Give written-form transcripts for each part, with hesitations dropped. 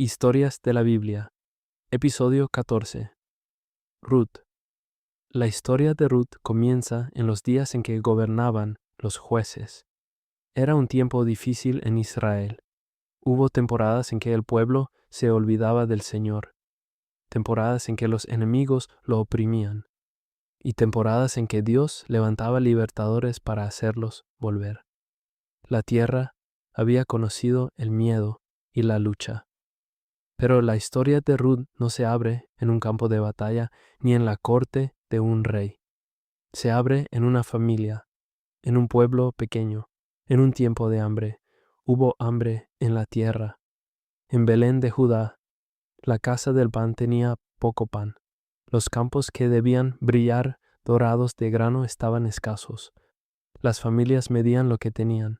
Historias de la Biblia. Episodio 14. Ruth. La historia de Ruth comienza en los días en que gobernaban los jueces. Era un tiempo difícil en Israel. Hubo temporadas en que el pueblo se olvidaba del Señor, temporadas en que los enemigos lo oprimían, y temporadas en que Dios levantaba libertadores para hacerlos volver. La tierra había conocido el miedo y la lucha. Pero la historia de Ruth no se abre en un campo de batalla ni en la corte de un rey. Se abre en una familia, en un pueblo pequeño, en un tiempo de hambre. Hubo hambre en la tierra. En Belén de Judá, la casa del pan tenía poco pan. Los campos que debían brillar dorados de grano estaban escasos. Las familias medían lo que tenían.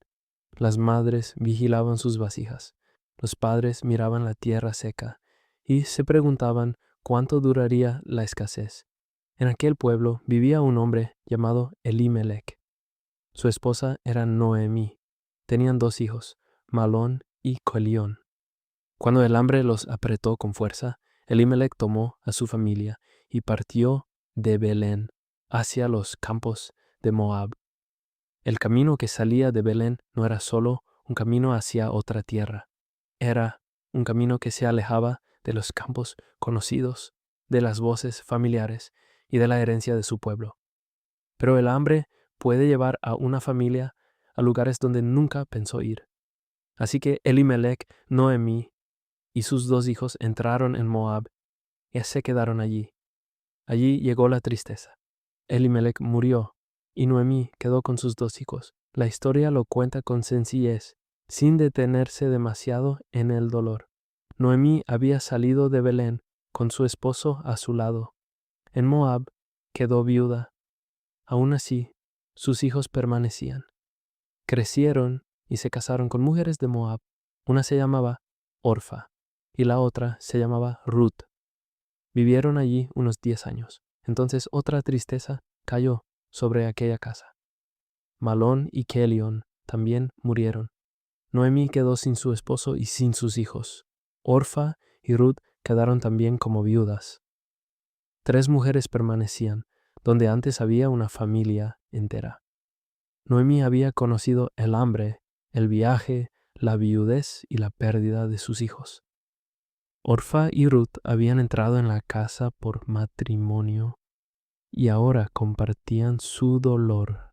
Las madres vigilaban sus vasijas. Los padres miraban la tierra seca y se preguntaban cuánto duraría la escasez. En aquel pueblo vivía un hombre llamado Elimelech. Su esposa era Noemí. Tenían 2 hijos, Malón y Colión. Cuando el hambre los apretó con fuerza, Elimelech tomó a su familia y partió de Belén hacia los campos de Moab. El camino que salía de Belén no era solo un camino hacia otra tierra. Era un camino que se alejaba de los campos conocidos, de las voces familiares y de la herencia de su pueblo. Pero el hambre puede llevar a una familia a lugares donde nunca pensó ir. Así que Elimelech, Noemí y sus 2 hijos entraron en Moab y se quedaron allí. Allí llegó la tristeza. Elimelech murió y Noemí quedó con sus 2 hijos. La historia lo cuenta con sencillez, sin detenerse demasiado en el dolor. Noemí había salido de Belén con su esposo a su lado. En Moab quedó viuda. Aún así, sus hijos permanecían. Crecieron y se casaron con mujeres de Moab. Una se llamaba Orfa y la otra se llamaba Ruth. Vivieron allí unos 10 años. Entonces otra tristeza cayó sobre aquella casa. Malón y Kelión también murieron. Noemí quedó sin su esposo y sin sus hijos. Orfa y Ruth quedaron también como viudas. 3 mujeres permanecían, donde antes había una familia entera. Noemí había conocido el hambre, el viaje, la viudez y la pérdida de sus hijos. Orfa y Ruth habían entrado en la casa por matrimonio y ahora compartían su dolor.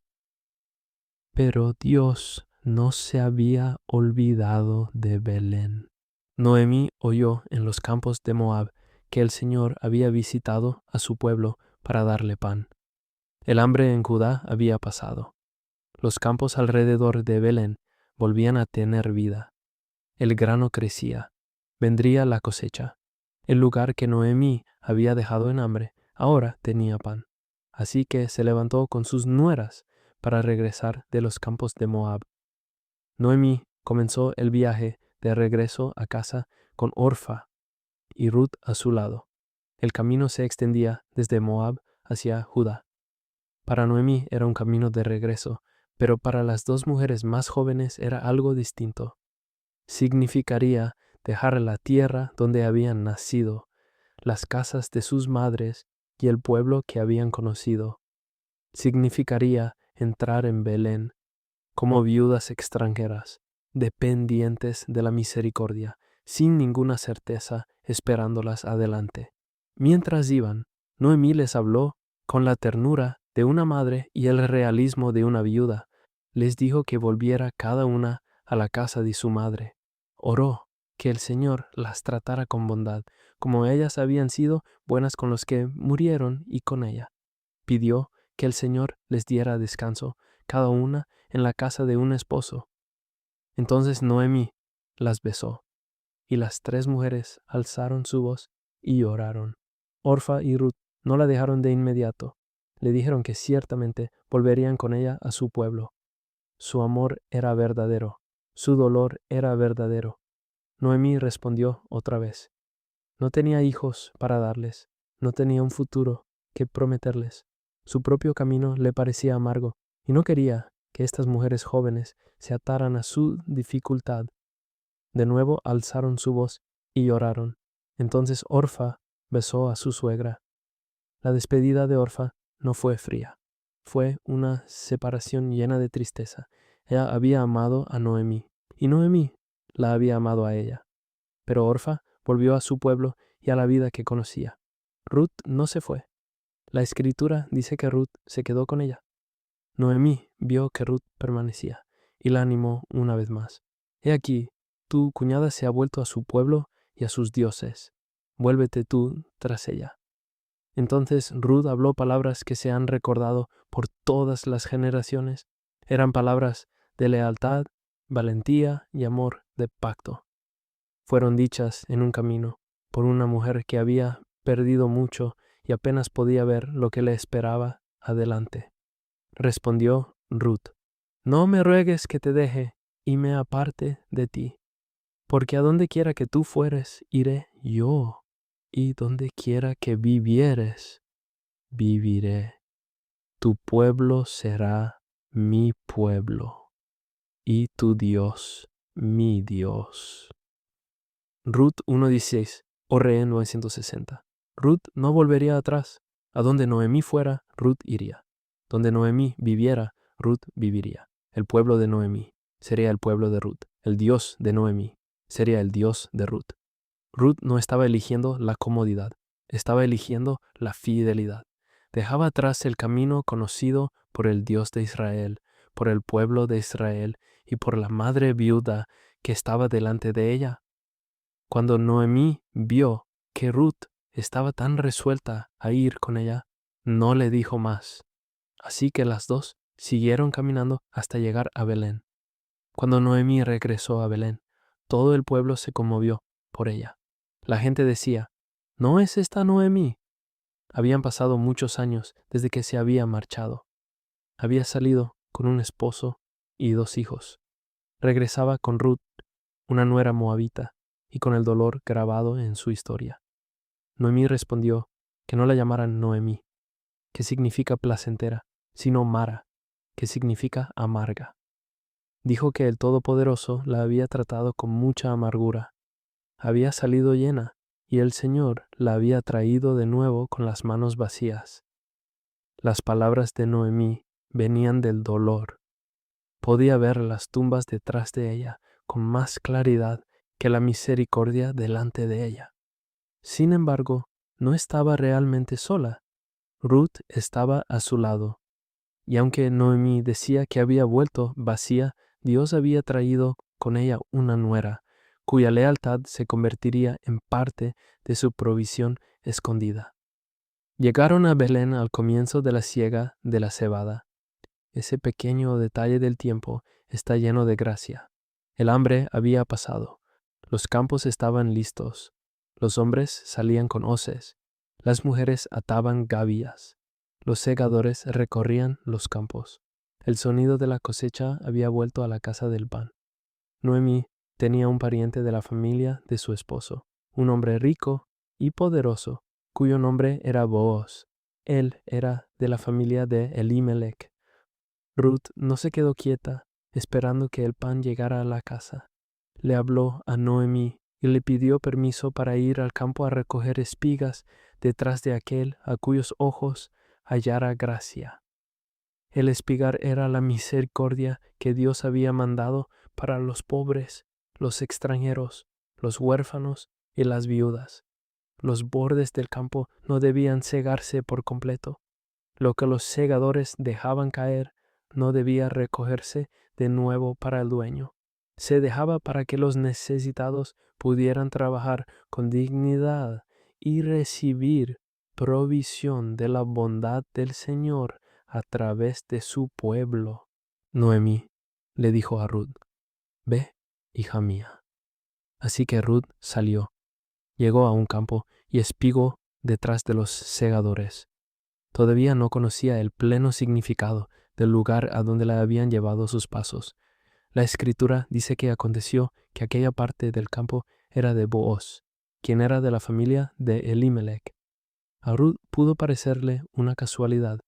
Pero Dios no se había olvidado de Belén. Noemí oyó en los campos de Moab que el Señor había visitado a su pueblo para darle pan. El hambre en Judá había pasado. Los campos alrededor de Belén volvían a tener vida. El grano crecía. Vendría la cosecha. El lugar que Noemí había dejado en hambre ahora tenía pan. Así que se levantó con sus nueras para regresar de los campos de Moab. Noemí comenzó el viaje de regreso a casa con Orfa y Ruth a su lado. El camino se extendía desde Moab hacia Judá. Para Noemí era un camino de regreso, pero para las 2 mujeres más jóvenes era algo distinto. Significaría dejar la tierra donde habían nacido, las casas de sus madres y el pueblo que habían conocido. Significaría entrar en Belén como viudas extranjeras, dependientes de la misericordia, sin ninguna certeza esperándolas adelante. Mientras iban, Noemí les habló con la ternura de una madre y el realismo de una viuda. Les dijo que volviera cada una a la casa de su madre. Oró que el Señor las tratara con bondad, como ellas habían sido buenas con los que murieron y con ella. Pidió que el Señor les diera descanso, cada una en la casa de un esposo. Entonces Noemí las besó, y las 3 mujeres alzaron su voz y lloraron. Orfa y Ruth no la dejaron de inmediato. Le dijeron que ciertamente volverían con ella a su pueblo. Su amor era verdadero, su dolor era verdadero. Noemí respondió otra vez. No tenía hijos para darles, no tenía un futuro que prometerles. Su propio camino le parecía amargo y no quería que estas mujeres jóvenes se ataran a su dificultad. De nuevo alzaron su voz y lloraron. Entonces Orfa besó a su suegra. La despedida de Orfa no fue fría. Fue una separación llena de tristeza. Ella había amado a Noemí, y Noemí la había amado a ella. Pero Orfa volvió a su pueblo y a la vida que conocía. Ruth no se fue. La escritura dice que Ruth se quedó con ella. Noemí vio que Ruth permanecía y la animó una vez más. He aquí, tu cuñada se ha vuelto a su pueblo y a sus dioses. Vuélvete tú tras ella. Entonces Ruth habló palabras que se han recordado por todas las generaciones. Eran palabras de lealtad, valentía y amor de pacto. Fueron dichas en un camino por una mujer que había perdido mucho y apenas podía ver lo que le esperaba adelante. Respondió Ruth: No me ruegues que te deje y me aparte de ti, porque a donde quiera que tú fueres, iré yo, y donde quiera que vivieres, viviré. Tu pueblo será mi pueblo, y tu Dios, mi Dios. Ruth 1:16, ORE 960. Ruth no volvería atrás. A donde Noemí fuera, Ruth iría. Donde Noemí viviera, Ruth viviría. El pueblo de Noemí sería el pueblo de Ruth. El Dios de Noemí sería el Dios de Ruth. Ruth no estaba eligiendo la comodidad, estaba eligiendo la fidelidad. Dejaba atrás el camino conocido por el Dios de Israel, por el pueblo de Israel y por la madre viuda que estaba delante de ella. Cuando Noemí vio que Ruth estaba tan resuelta a ir con ella, no le dijo más. Así que las dos siguieron caminando hasta llegar a Belén. Cuando Noemí regresó a Belén, todo el pueblo se conmovió por ella. La gente decía: ¿No es esta Noemí? Habían pasado muchos años desde que se había marchado. Había salido con un esposo y 2 hijos. Regresaba con Ruth, una nuera moabita, y con el dolor grabado en su historia. Noemí respondió que no la llamaran Noemí, que significa placentera, sino Mara, que significa amarga. Dijo que el Todopoderoso la había tratado con mucha amargura. Había salido llena, y el Señor la había traído de nuevo con las manos vacías. Las palabras de Noemí venían del dolor. Podía ver las tumbas detrás de ella con más claridad que la misericordia delante de ella. Sin embargo, no estaba realmente sola. Ruth estaba a su lado. Y aunque Noemí decía que había vuelto vacía, Dios había traído con ella una nuera, cuya lealtad se convertiría en parte de su provisión escondida. Llegaron a Belén al comienzo de la siega de la cebada. Ese pequeño detalle del tiempo está lleno de gracia. El hambre había pasado. Los campos estaban listos. Los hombres salían con hoces. Las mujeres ataban gavillas. Los segadores recorrían los campos. El sonido de la cosecha había vuelto a la casa del pan. Noemí tenía un pariente de la familia de su esposo, un hombre rico y poderoso, cuyo nombre era Booz. Él era de la familia de Elimelech. Ruth no se quedó quieta, esperando que el pan llegara a la casa. Le habló a Noemí y le pidió permiso para ir al campo a recoger espigas detrás de aquel a cuyos ojos hallara gracia. El espigar era la misericordia que Dios había mandado para los pobres, los extranjeros, los huérfanos y las viudas. Los bordes del campo no debían cegarse por completo. Lo que los segadores dejaban caer no debía recogerse de nuevo para el dueño. Se dejaba para que los necesitados pudieran trabajar con dignidad y recibir provisión de la bondad del Señor a través de su pueblo. Noemí le dijo a Ruth: Ve, hija mía. Así que Ruth salió, llegó a un campo y espigó detrás de los segadores. Todavía no conocía el pleno significado del lugar a donde la habían llevado sus pasos. La escritura dice que aconteció que aquella parte del campo era de Booz, quien era de la familia de Elimelech. A Ruth pudo parecerle una casualidad,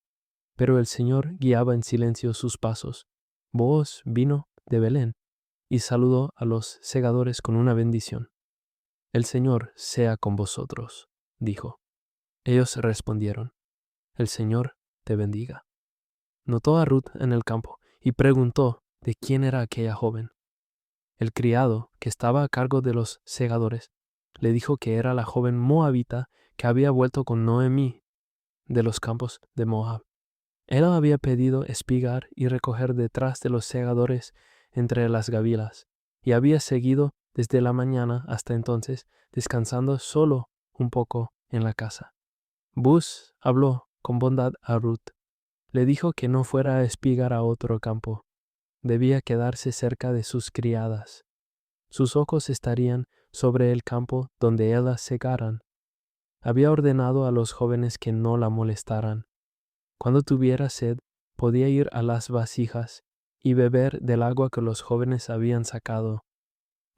pero el Señor guiaba en silencio sus pasos. Booz vino de Belén y saludó a los segadores con una bendición. El Señor sea con vosotros, dijo. Ellos respondieron, el Señor te bendiga. Notó a Ruth en el campo y preguntó de quién era aquella joven. El criado, que estaba a cargo de los segadores, le dijo que era la joven moabita que había vuelto con Noemí de los campos de Moab. Él había pedido espigar y recoger detrás de los segadores entre las gavilas, y había seguido desde la mañana hasta entonces, descansando solo un poco en la casa. Buz habló con bondad a Ruth. Le dijo que no fuera a espigar a otro campo. Debía quedarse cerca de sus criadas. Sus ojos estarían sobre el campo donde ellas segaran. Había ordenado a los jóvenes que no la molestaran. Cuando tuviera sed, podía ir a las vasijas y beber del agua que los jóvenes habían sacado.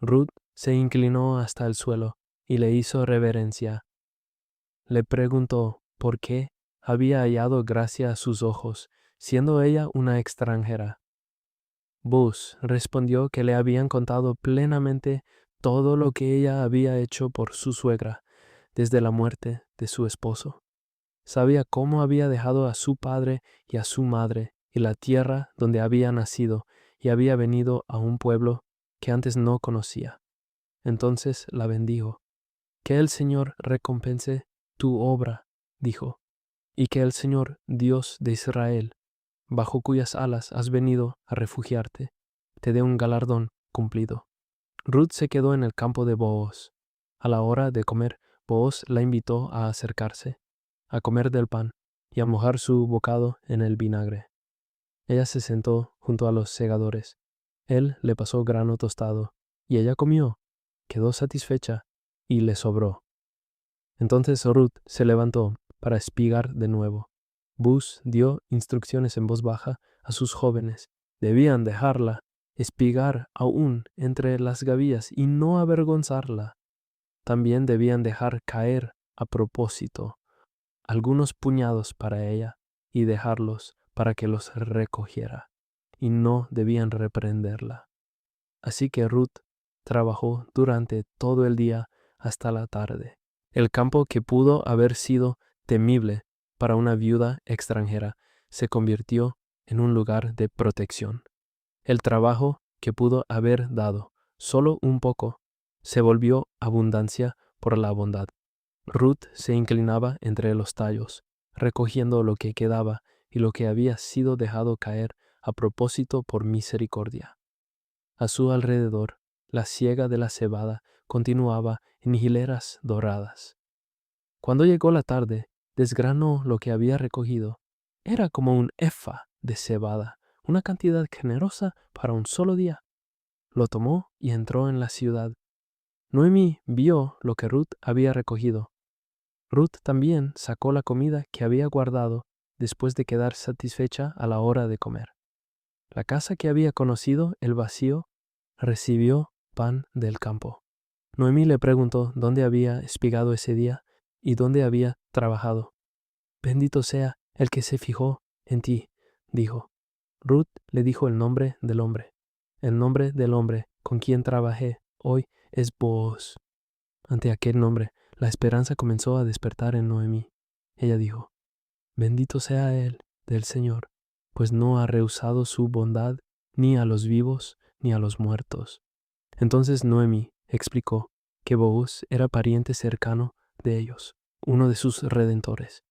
Ruth se inclinó hasta el suelo y le hizo reverencia. Le preguntó por qué había hallado gracia a sus ojos, siendo ella una extranjera. Buz respondió que le habían contado plenamente todo lo que ella había hecho por su suegra desde la muerte de su esposo. Sabía cómo había dejado a su padre y a su madre y la tierra donde había nacido y había venido a un pueblo que antes no conocía. Entonces la bendijo. Que el Señor recompense tu obra, dijo, y que el Señor, Dios de Israel, bajo cuyas alas has venido a refugiarte, te dé un galardón cumplido. Ruth se quedó en el campo de Booz. A la hora de comer, Booz la invitó a acercarse, a comer del pan y a mojar su bocado en el vinagre. Ella se sentó junto a los segadores. Él le pasó grano tostado, y ella comió, quedó satisfecha, y le sobró. Entonces Ruth se levantó para espigar de nuevo. Buz dio instrucciones en voz baja a sus jóvenes. Debían dejarla espigar aún entre las gavillas y no avergonzarla. También debían dejar caer a propósito algunos puñados para ella y dejarlos para que los recogiera, y no debían reprenderla. Así que Ruth trabajó durante todo el día hasta la tarde. El campo que pudo haber sido temible para una viuda extranjera se convirtió en un lugar de protección. El trabajo que pudo haber dado solo un poco se volvió abundancia por la bondad. Ruth se inclinaba entre los tallos, recogiendo lo que quedaba y lo que había sido dejado caer a propósito por misericordia. A su alrededor, la siega de la cebada continuaba en hileras doradas. Cuando llegó la tarde, desgranó lo que había recogido. Era como un efa de cebada, una cantidad generosa para un solo día. Lo tomó y entró en la ciudad. Noemí vio lo que Ruth había recogido. Ruth también sacó la comida que había guardado después de quedar satisfecha a la hora de comer. La casa que había conocido el vacío recibió pan del campo. Noemí le preguntó dónde había espigado ese día y dónde había trabajado. Bendito sea el que se fijó en ti, dijo. Ruth le dijo el nombre del hombre. El nombre del hombre con quien trabajé hoy es Booz. Ante aquel nombre, la esperanza comenzó a despertar en Noemí. Ella dijo, bendito sea él del Señor, pues no ha rehusado su bondad ni a los vivos ni a los muertos. Entonces Noemí explicó que Booz era pariente cercano de ellos, uno de sus redentores.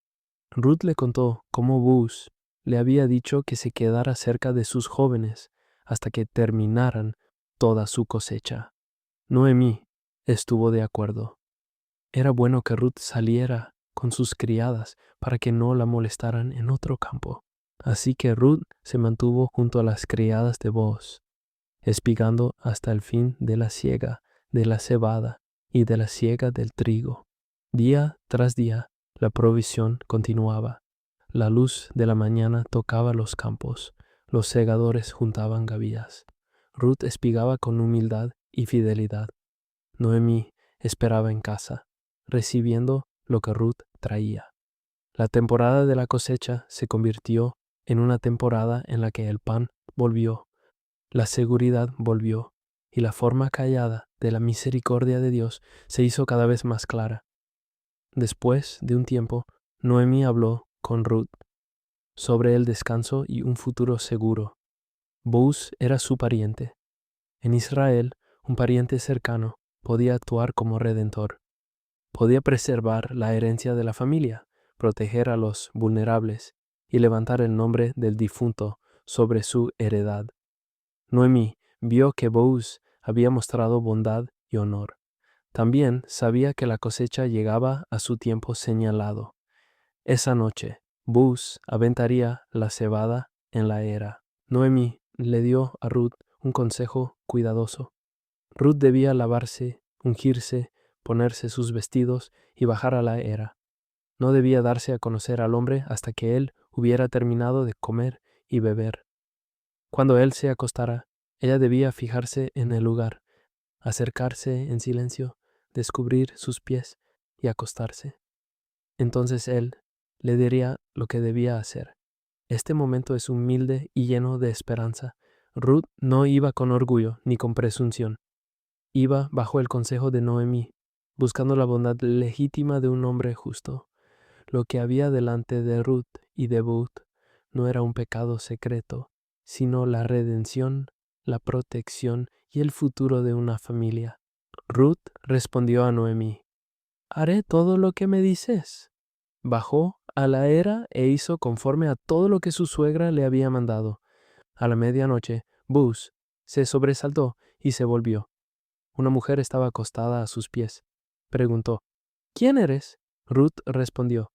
Ruth le contó cómo Booz le había dicho que se quedara cerca de sus jóvenes hasta que terminaran toda su cosecha. Noemí estuvo de acuerdo. Era bueno que Ruth saliera con sus criadas para que no la molestaran en otro campo. Así que Ruth se mantuvo junto a las criadas de Booz, espigando hasta el fin de la siega de la cebada y de la siega del trigo. Día tras día la provisión continuaba. La luz de la mañana tocaba los campos, los segadores juntaban gavillas. Ruth espigaba con humildad y fidelidad. Noemí esperaba en casa, recibiendo lo que Ruth traía. La temporada de la cosecha se convirtió en una temporada en la que el pan volvió, la seguridad volvió y la forma callada de la misericordia de Dios se hizo cada vez más clara. Después de un tiempo, Noemí habló con Ruth sobre el descanso y un futuro seguro. Boaz era su pariente. En Israel, un pariente cercano podía actuar como redentor. Podía preservar la herencia de la familia, proteger a los vulnerables y levantar el nombre del difunto sobre su heredad. Noemí vio que Boaz había mostrado bondad y honor. También sabía que la cosecha llegaba a su tiempo señalado. Esa noche, Boaz aventaría la cebada en la era. Noemí le dio a Ruth un consejo cuidadoso. Ruth debía lavarse, ungirse, ponerse sus vestidos y bajar a la era. No debía darse a conocer al hombre hasta que él hubiera terminado de comer y beber. Cuando él se acostara, ella debía fijarse en el lugar, acercarse en silencio, descubrir sus pies y acostarse. Entonces él le diría lo que debía hacer. Este momento es humilde y lleno de esperanza. Ruth no iba con orgullo ni con presunción. Iba bajo el consejo de Noemí, buscando la bondad legítima de un hombre justo. Lo que había delante de Ruth y de Boaz no era un pecado secreto, sino la redención, la protección y el futuro de una familia. Ruth respondió a Noemí: «Haré todo lo que me dices». Bajó a la era e hizo conforme a todo lo que su suegra le había mandado. A la medianoche, Boaz se sobresaltó y se volvió. Una mujer estaba acostada a sus pies. Preguntó: «¿Quién eres?» Ruth respondió: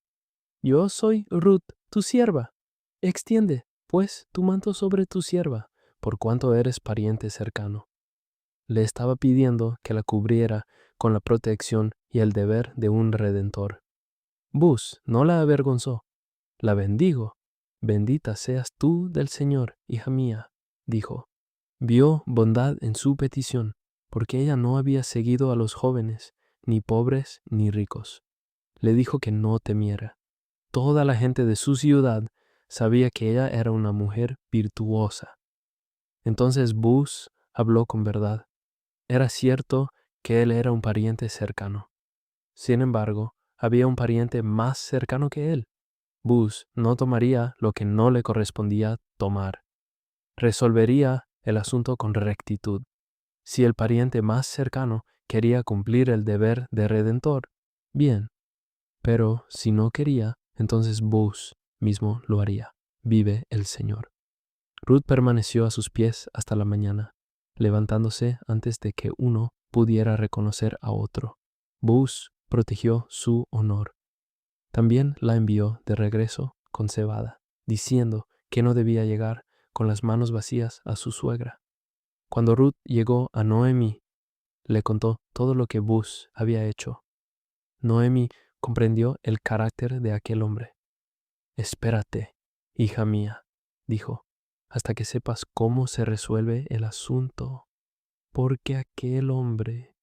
«Yo soy Ruth, tu sierva. Extiende, pues, tu manto sobre tu sierva, por cuanto eres pariente cercano». Le estaba pidiendo que la cubriera con la protección y el deber de un redentor. Boaz no la avergonzó. «La bendigo. Bendita seas tú del Señor, hija mía», dijo. Vio bondad en su petición, porque ella no había seguido a los jóvenes, ni pobres ni ricos. Le dijo que no temiera. Toda la gente de su ciudad sabía que ella era una mujer virtuosa. Entonces Boaz habló con verdad. Era cierto que él era un pariente cercano. Sin embargo, había un pariente más cercano que él. Boaz no tomaría lo que no le correspondía tomar. Resolvería el asunto con rectitud. Si el pariente más cercano quería cumplir el deber de redentor, bien. Pero si no quería, entonces Boaz mismo lo haría. Vive el Señor. Ruth permaneció a sus pies hasta la mañana, levantándose antes de que uno pudiera reconocer a otro. Boaz protegió su honor. También la envió de regreso con cebada, diciendo que no debía llegar con las manos vacías a su suegra. Cuando Ruth llegó a Noemí, le contó todo lo que Boaz había hecho. Noemí comprendió el carácter de aquel hombre. «Espérate, hija mía», dijo, «hasta que sepas cómo se resuelve el asunto, porque aquel hombre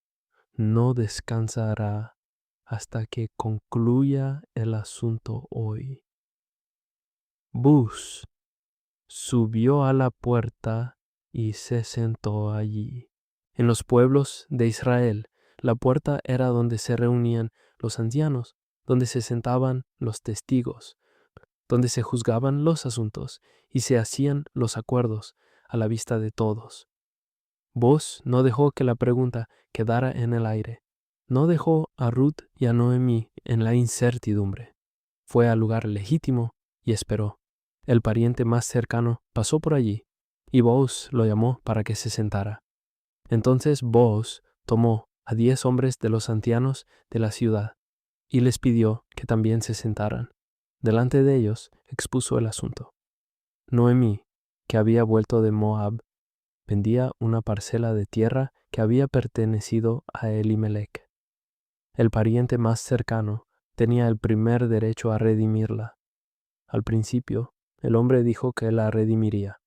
no descansará hasta que concluya el asunto hoy». Boaz subió a la puerta y se sentó allí. En los pueblos de Israel, la puerta era donde se reunían los ancianos, donde se sentaban los testigos, donde se juzgaban los asuntos y se hacían los acuerdos a la vista de todos. Boaz no dejó que la pregunta quedara en el aire. No dejó a Ruth y a Noemí en la incertidumbre. Fue al lugar legítimo y esperó. El pariente más cercano pasó por allí, y Boaz lo llamó para que se sentara. Entonces Boaz tomó a 10 hombres de los ancianos de la ciudad, y les pidió que también se sentaran. Delante de ellos expuso el asunto. Noemí, que había vuelto de Moab, vendía una parcela de tierra que había pertenecido a Elimelech. El pariente más cercano tenía el primer derecho a redimirla. Al principio, el hombre dijo que la redimiría.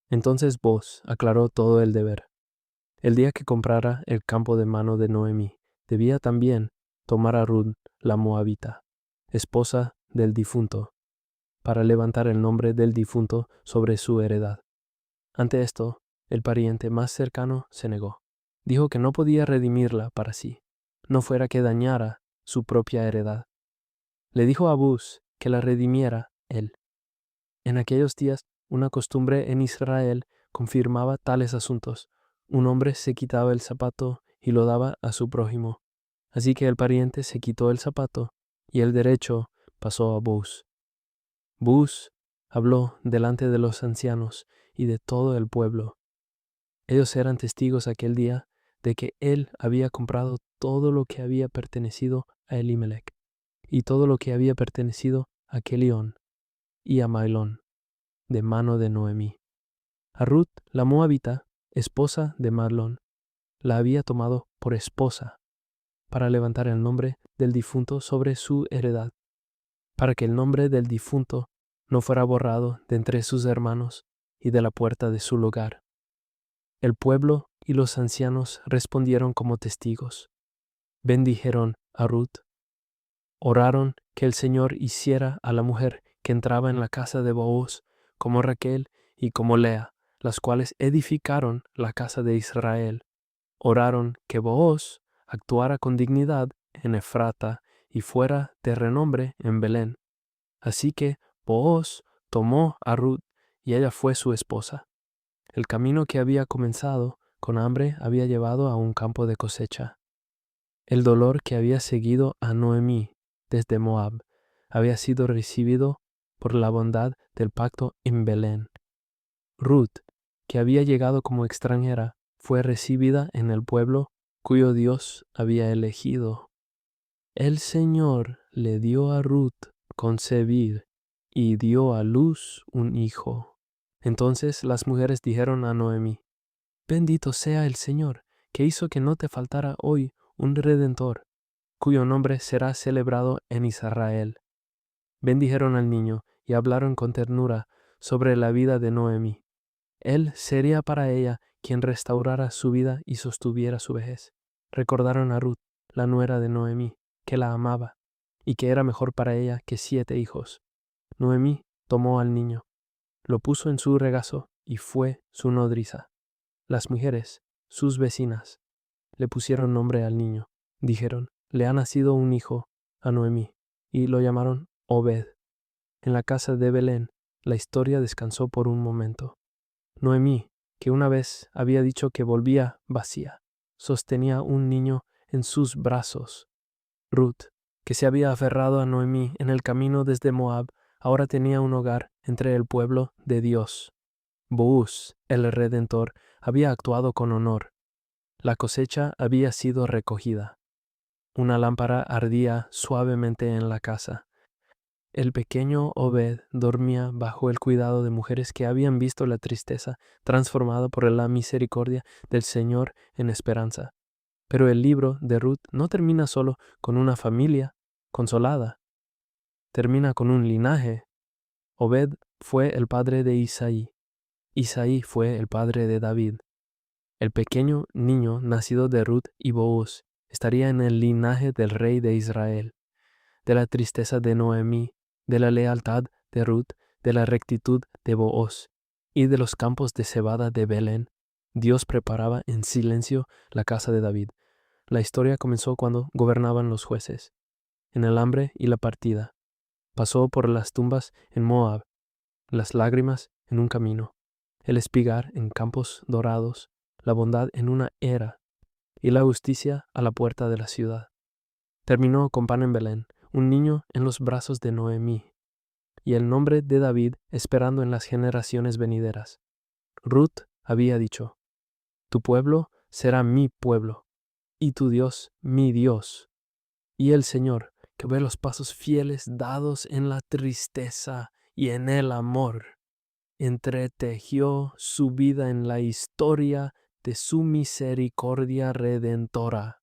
Entonces Boaz aclaró todo el deber. El día que comprara el campo de mano de Noemí, debía también tomar a Ruth la moabita, esposa del difunto, para levantar el nombre del difunto sobre su heredad. Ante esto, el pariente más cercano se negó. dijo que no podía redimirla para sí, no fuera que dañara su propia heredad. Le dijo a Buz que la redimiera él. En aquellos días, una costumbre en Israel confirmaba tales asuntos. Un hombre se quitaba el zapato y lo daba a su prójimo. Así que el pariente se quitó el zapato y el derecho pasó a Buz. Buz habló delante de los ancianos y de todo el pueblo. Ellos eran testigos aquel día de que él había comprado todo lo que había pertenecido a Elimelech y todo lo que había pertenecido a Kelión y a Mahlón, de mano de Noemí. A Ruth, la moabita, esposa de Mahlón, la había tomado por esposa para levantar el nombre del difunto sobre su heredad, para que el nombre del difunto no fuera borrado de entre sus hermanos y de la puerta de su lugar. El pueblo y los ancianos respondieron como testigos. Bendijeron a Ruth. Oraron que el Señor hiciera a la mujer que entraba en la casa de Booz como Raquel y como Lea, las cuales edificaron la casa de Israel. Oraron que Booz actuara con dignidad en Efrata y fuera de renombre en Belén. Así que Booz tomó a Ruth y ella fue su esposa. El camino que había comenzado con hambre había llevado a un campo de cosecha. El dolor que había seguido a Noemí desde Moab había sido recibido por la bondad del pacto en Belén. Ruth, que había llegado como extranjera, fue recibida en el pueblo cuyo Dios había elegido. El Señor le dio a Ruth concebir y dio a luz un hijo. Entonces las mujeres dijeron a Noemí: Bendito sea el Señor, que hizo que no te faltara hoy un redentor, cuyo nombre será celebrado en Israel. Bendijeron al niño y hablaron con ternura sobre la vida de Noemí. Él sería para ella quien restaurara su vida y sostuviera su vejez. Recordaron a Ruth, la nuera de Noemí, que la amaba y que era mejor para ella que 7 hijos. Noemí tomó al niño, lo puso en su regazo y fue su nodriza. Las mujeres, sus vecinas, le pusieron nombre al niño. Dijeron: le ha nacido un hijo a Noemí, y lo llamaron Obed. En la casa de Belén, la historia descansó por un momento. Noemí, que una vez había dicho que volvía vacía, sostenía un niño en sus brazos. Ruth, que se había aferrado a Noemí en el camino desde Moab, ahora tenía un hogar entre el pueblo de Dios. Booz, el Redentor, había actuado con honor. La cosecha había sido recogida. Una lámpara ardía suavemente en la casa. El pequeño Obed dormía bajo el cuidado de mujeres que habían visto la tristeza transformada por la misericordia del Señor en esperanza. Pero el libro de Ruth no termina solo con una familia consolada. Termina con un linaje. Obed fue el padre de Isaí. Isaí fue el padre de David. El pequeño niño nacido de Ruth y Booz estaría en el linaje del rey de Israel. De la tristeza de Noemí, de la lealtad de Ruth, de la rectitud de Booz y de los campos de cebada de Belén, Dios preparaba en silencio la casa de David. La historia comenzó cuando gobernaban los jueces. En el hambre y la partida. Pasó por las tumbas en Moab, las lágrimas en un camino, el espigar en campos dorados, la bondad en una era y la justicia a la puerta de la ciudad. Terminó con pan en Belén, un niño en los brazos de Noemí, y el nombre de David esperando en las generaciones venideras. Ruth había dicho: tu pueblo será mi pueblo, y tu Dios mi Dios. Y el Señor, que ve los pasos fieles dados en la tristeza y en el amor, entretejió su vida en la historia de su misericordia redentora.